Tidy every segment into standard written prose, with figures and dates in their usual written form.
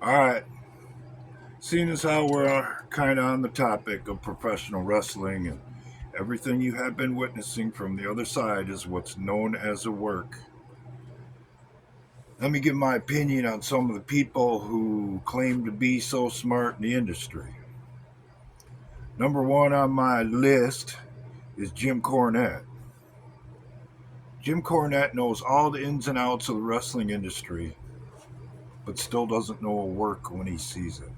All right. Seeing as how we're kind of on the topic of professional wrestling and everything you have been witnessing from the other side is what's known as a work. Let me give my opinion on some of the people who claim to be so smart in the industry. Number one on my list is Jim Cornette. Jim Cornette knows all the ins and outs of the wrestling industry, but still doesn't know a work when he sees it.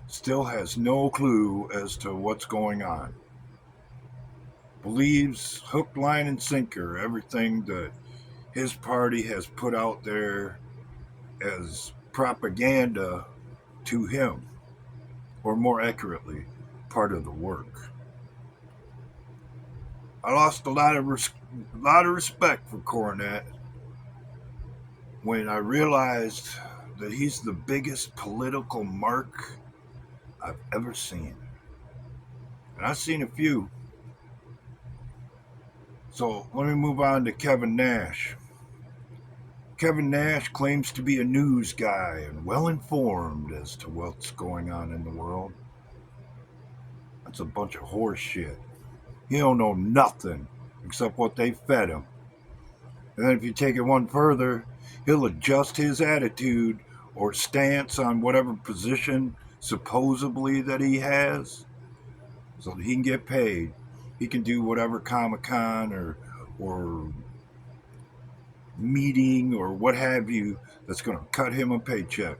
Still has no clue as to what's going on. Believes hook, line, and sinker everything that his party has put out there as propaganda to him, or more accurately, part of the work. I lost a lot of respect for Cornette when I realized that he's the biggest political mark I've ever seen. And I've seen a few. So let me move on to Kevin Nash. Kevin Nash claims to be a news guy and well informed as to what's going on in the world. That's a bunch of horse shit. He don't know nothing except what they fed him. And then if you take it one further, he'll adjust his attitude or stance on whatever position supposedly that he has so that he can get paid. He can do whatever Comic Con or meeting or what have you that's going to cut him a paycheck,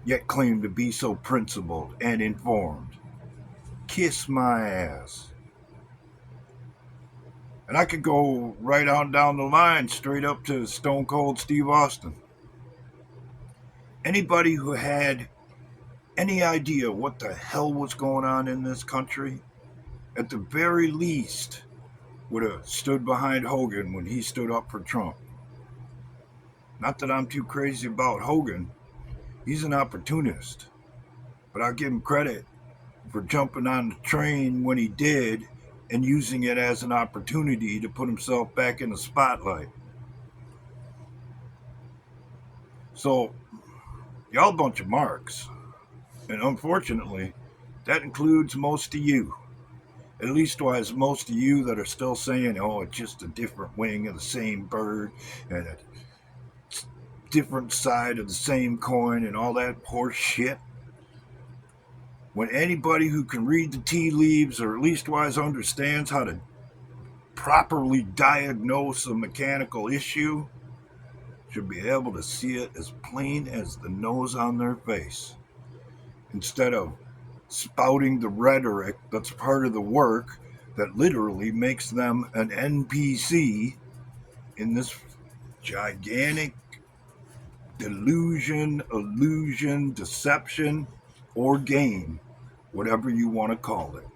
yet claim to be so principled and informed. Kiss my ass. And I could go right on down the line, straight up to Stone Cold Steve Austin. Anybody who had any idea what the hell was going on in this country, at the very least, would have stood behind Hogan when he stood up for Trump. Not that I'm too crazy about Hogan, he's an opportunist. But I'll give him credit for jumping on the train when he did and using it as an opportunity to put himself back in the spotlight. So, y'all a bunch of marks. And unfortunately, that includes most of you. At least wise most of you that are still saying, oh, it's just a different wing of the same bird and a different side of the same coin and all that horse shit. When anybody who can read the tea leaves or at least wise understands how to properly diagnose a mechanical issue should be able to see it as plain as the nose on their face instead of spouting the rhetoric that's part of the work that literally makes them an NPC in this gigantic delusion, illusion, deception, or game, whatever you want to call it.